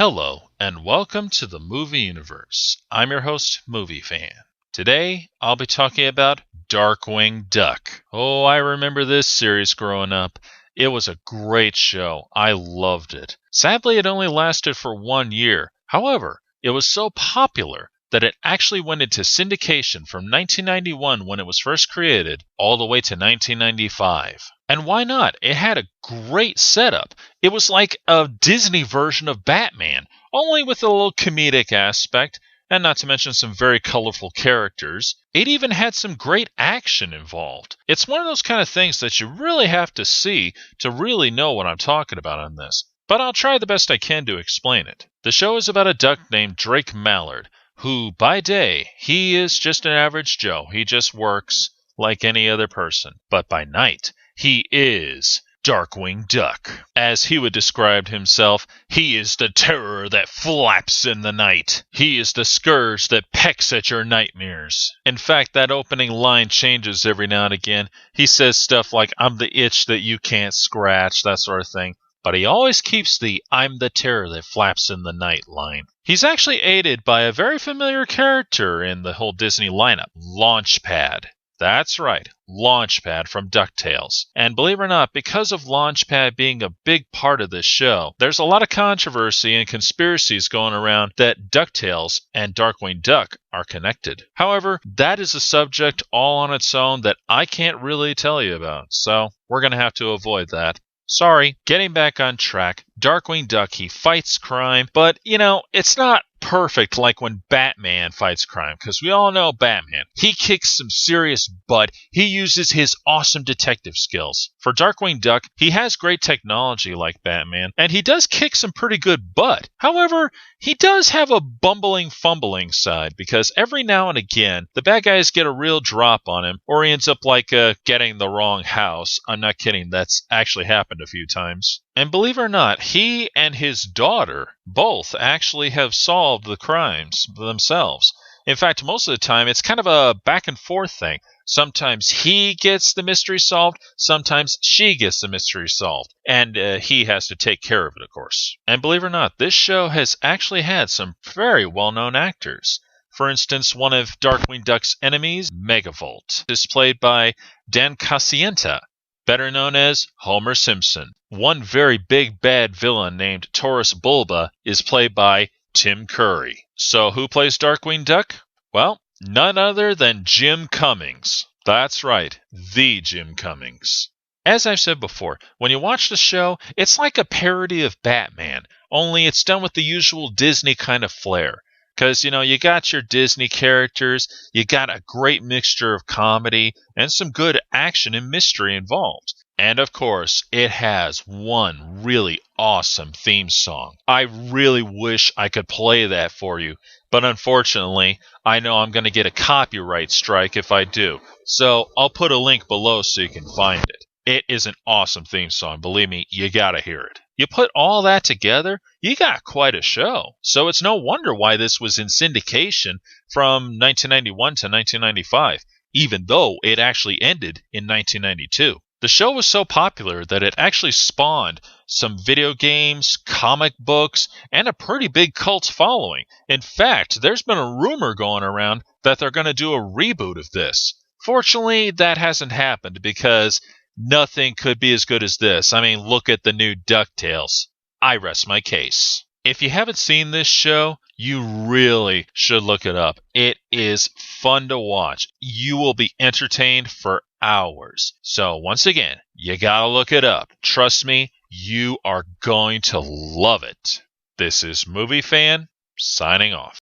Hello, and welcome to the movie universe. I'm your host, Movie Fan. Today, I'll be talking about Darkwing Duck. Oh, I remember this series growing up. It was a great show. I loved it. Sadly, it only lasted for 1 year. However, it was so popular that it actually went into syndication from 1991 when it was first created all the way to 1995. And why not? It had a great setup. It was like a Disney version of Batman, only with a little comedic aspect, and not to mention some very colorful characters. It even had some great action involved. It's one of those kind of things that you really have to see to really know what I'm talking about on this. But I'll try the best I can to explain it. The show is about a duck named Drake Mallard, who, by day, he is just an average Joe. He just works like any other person. But by night, he is Darkwing Duck. As he would describe himself, he is the terror that flaps in the night. He is the scourge that pecks at your nightmares. In fact, that opening line changes every now and again. He says stuff like, "I'm the itch that you can't scratch," that sort of thing. But he always keeps the "I'm the terror that flaps in the night" line. He's actually aided by a very familiar character in the whole Disney lineup, Launchpad. That's right, Launchpad from DuckTales. And believe it or not, because of Launchpad being a big part of this show, there's a lot of controversy and conspiracies going around that DuckTales and Darkwing Duck are connected. However, that is a subject all on its own that I can't really tell you about, so we're going to have to avoid that. Sorry. Getting back on track, Darkwing Duck, he fights crime, but, it's not perfect like when Batman fights crime, because we all know Batman. He kicks some serious butt. He uses his awesome detective skills. For Darkwing Duck, he has great technology like Batman, and he does kick some pretty good butt. However, he does have a fumbling side, because every now and again, the bad guys get a real drop on him, or he ends up getting the wrong house. I'm not kidding, that's actually happened a few times. And believe it or not, he and his daughter both actually have solved the crimes themselves. In fact, most of the time, it's kind of a back and forth thing. Sometimes he gets the mystery solved, sometimes she gets the mystery solved. And he has to take care of it, of course. And believe it or not, this show has actually had some very well-known actors. For instance, one of Darkwing Duck's enemies, Megavolt, is played by Dan Casienta, better known as Homer Simpson. One very big bad villain named Taurus Bulba is played by Tim Curry. So who plays Darkwing Duck? Well, none other than Jim Cummings. That's right, the Jim Cummings. As I've said before, when you watch the show, it's like a parody of Batman, only it's done with the usual Disney kind of flair. Because, you got your Disney characters, you got a great mixture of comedy, and some good action and mystery involved. And of course, it has one really awesome theme song. I really wish I could play that for you, but unfortunately, I know I'm going to get a copyright strike if I do. So I'll put a link below so you can find it. It is an awesome theme song. Believe me, you gotta hear it. You put all that together, you got quite a show. So it's no wonder why this was in syndication from 1991 to 1995, even though it actually ended in 1992. The show was so popular that it actually spawned some video games, comic books, and a pretty big cult following. In fact, there's been a rumor going around that they're going to do a reboot of this. Fortunately, that hasn't happened because nothing could be as good as this. I mean, look at the new DuckTales. I rest my case. If you haven't seen this show, you really should look it up. It is fun to watch. You will be entertained for hours. So once again, you gotta look it up. Trust me, you are going to love it. This is Movie Fan, signing off.